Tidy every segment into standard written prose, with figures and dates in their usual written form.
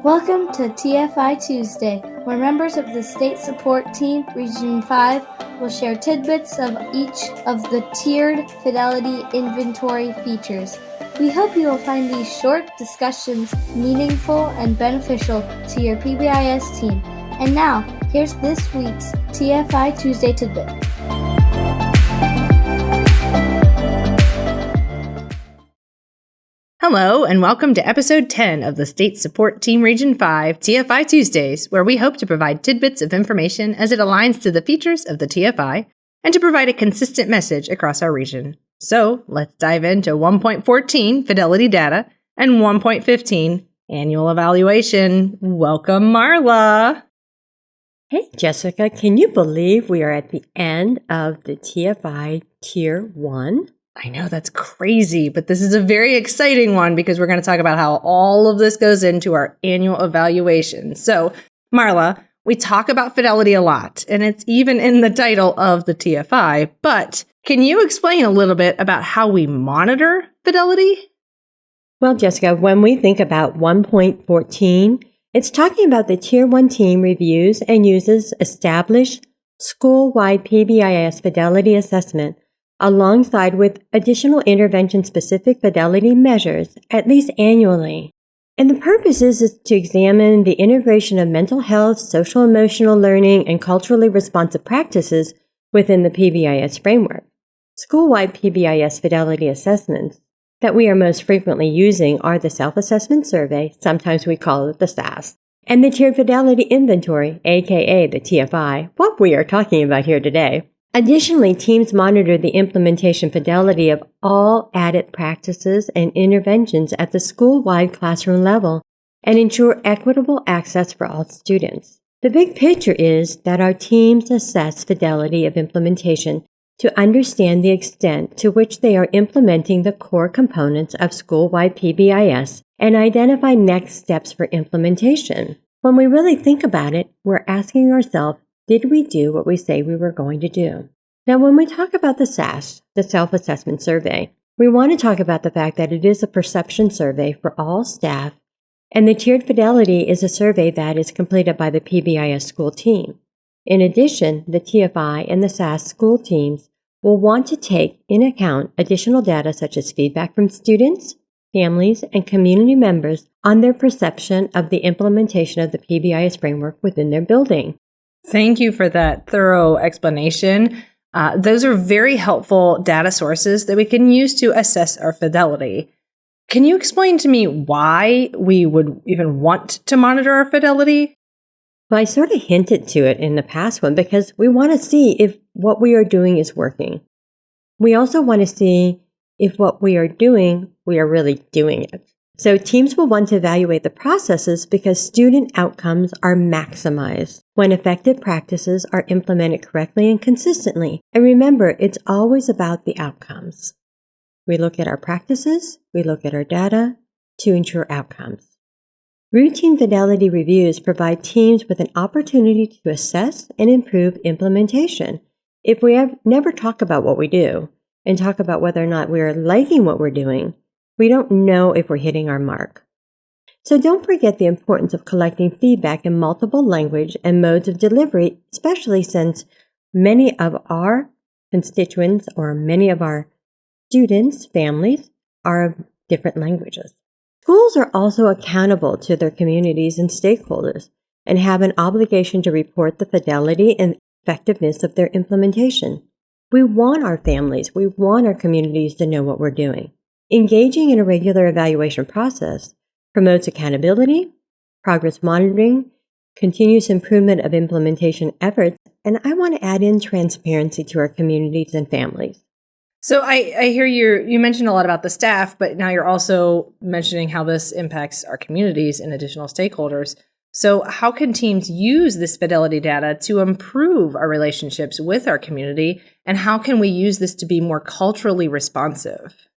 Welcome to TFI Tuesday, where members of the State Support Team, Region 5, will share tidbits of each of the tiered Fidelity inventory features. We hope you will find these short discussions meaningful and beneficial to your PBIS team. And now, here's this week's TFI Tuesday tidbit. Hello, and welcome to episode 10 of the State Support Team Region 5 TFI Tuesdays, where we hope to provide tidbits of information as it aligns to the features of the TFI and to provide a consistent message across our region. So let's dive into 1.14 Fidelity Data and 1.15 Annual Evaluation. Welcome, Marla. Hey, Jessica, can you believe we are at the end of the TFI Tier 1? I know that's crazy, but this is a very exciting one because we're going to talk about how all of this goes into our annual evaluation. So, Marla, we talk about fidelity a lot, and it's even in the title of the TFI, but can you explain a little bit about how we monitor fidelity? Well, Jessica, when we think about 1.14, it's talking about the Tier 1 team reviews and uses established school-wide PBIS fidelity assessment alongside with additional intervention-specific fidelity measures, at least annually. And the purpose is to examine the integration of mental health, social-emotional learning, and culturally responsive practices within the PBIS framework. School-wide PBIS fidelity assessments that we are most frequently using are the Self-Assessment Survey, sometimes we call it the SAS, and the Tiered Fidelity Inventory, aka the TFI, what we are talking about here today. Additionally, teams monitor the implementation fidelity of all added practices and interventions at the school-wide classroom level and ensure equitable access for all students. The big picture is that our teams assess fidelity of implementation to understand the extent to which they are implementing the core components of school-wide PBIS and identify next steps for implementation. When we really think about it, we're asking ourselves, did we do what we say we were going to do? Now, when we talk about the SAS, the Self-Assessment Survey, we want to talk about the fact that it is a perception survey for all staff, and the Tiered Fidelity is a survey that is completed by the PBIS school team. In addition, the TFI and the SAS school teams will want to take in account additional data such as feedback from students, families, and community members on their perception of the implementation of the PBIS framework within their building. Thank you for that thorough explanation. Those are very helpful data sources that we can use to assess our fidelity. Can you explain to me why we would even want to monitor our fidelity? Well, I sort of hinted to it in the past one because we want to see if what we are doing is working. We also want to see if what we are doing, we are really doing it. So teams will want to evaluate the processes because student outcomes are maximized when effective practices are implemented correctly and consistently. And remember, it's always about the outcomes. We look at our practices, we look at our data to ensure outcomes. Routine fidelity reviews provide teams with an opportunity to assess and improve implementation. If we never talk about what we do and talk about whether or not we are liking what we're doing, we don't know if we're hitting our mark. So don't forget the importance of collecting feedback in multiple language and modes of delivery, especially since many of our constituents or many of our students' families are of different languages. Schools are also accountable to their communities and stakeholders and have an obligation to report the fidelity and effectiveness of their implementation. We want our families, we want our communities to know what we're doing. Engaging in a regular evaluation process promotes accountability, progress monitoring, continuous improvement of implementation efforts, and I want to add in transparency to our communities and families. So I hear you mentioned a lot about the staff, but now you're also mentioning how this impacts our communities and additional stakeholders. So how can teams use this fidelity data to improve our relationships with our community, and how can we use this to be more culturally responsive?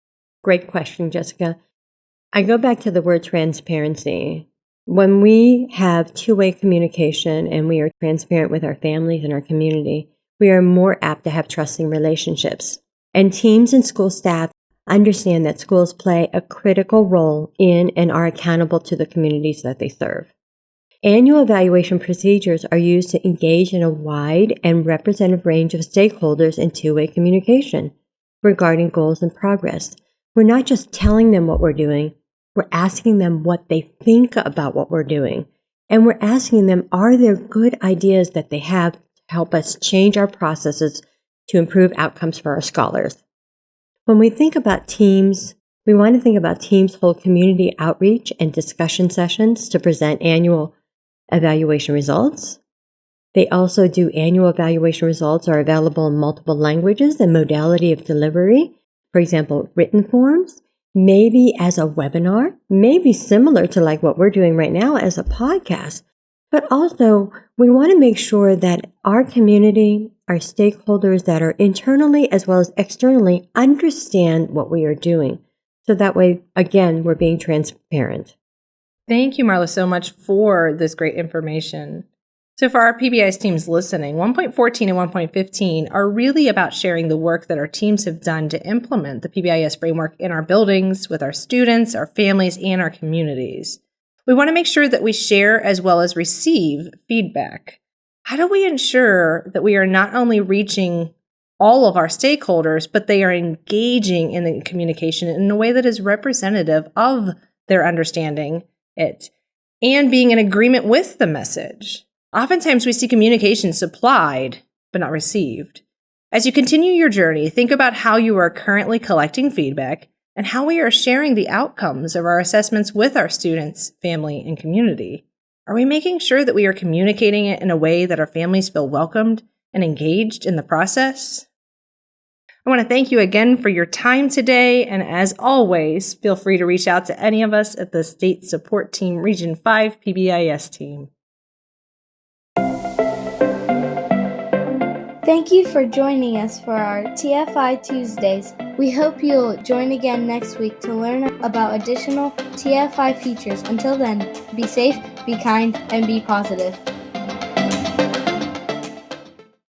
Great question, Jessica. I go back to the word transparency. When we have two-way communication and we are transparent with our families and our community, we are more apt to have trusting relationships. And teams and school staff understand that schools play a critical role in and are accountable to the communities that they serve. Annual evaluation procedures are used to engage in a wide and representative range of stakeholders in two-way communication regarding goals and progress. We're not just telling them what we're doing, we're asking them what they think about what we're doing. And we're asking them, are there good ideas that they have to help us change our processes to improve outcomes for our scholars? When we think about teams, we want to think about teams hold community outreach and discussion sessions to present annual evaluation results. They also do annual evaluation results are available in multiple languages and modality of delivery. For example, written forms, maybe as a webinar, maybe similar to like what we're doing right now as a podcast. But also, we want to make sure that our community, our stakeholders that are internally as well as externally understand what we are doing. So that way, again, we're being transparent. Thank you, Marla, so much for this great information. So for our PBIS teams listening, 1.14 and 1.15 are really about sharing the work that our teams have done to implement the PBIS framework in our buildings, with our students, our families, and our communities. We want to make sure that we share as well as receive feedback. How do we ensure that we are not only reaching all of our stakeholders, but they are engaging in the communication in a way that is representative of their understanding it and being in agreement with the message? Oftentimes we see communication supplied, but not received. As you continue your journey, think about how you are currently collecting feedback and how we are sharing the outcomes of our assessments with our students, family, and community. Are we making sure that we are communicating it in a way that our families feel welcomed and engaged in the process? I want to thank you again for your time today, and as always, feel free to reach out to any of us at the State Support Team Region 5 PBIS team. Thank you for joining us for our TFI Tuesdays. We hope you'll join again next week to learn about additional TFI features. Until then, be safe, be kind, and be positive.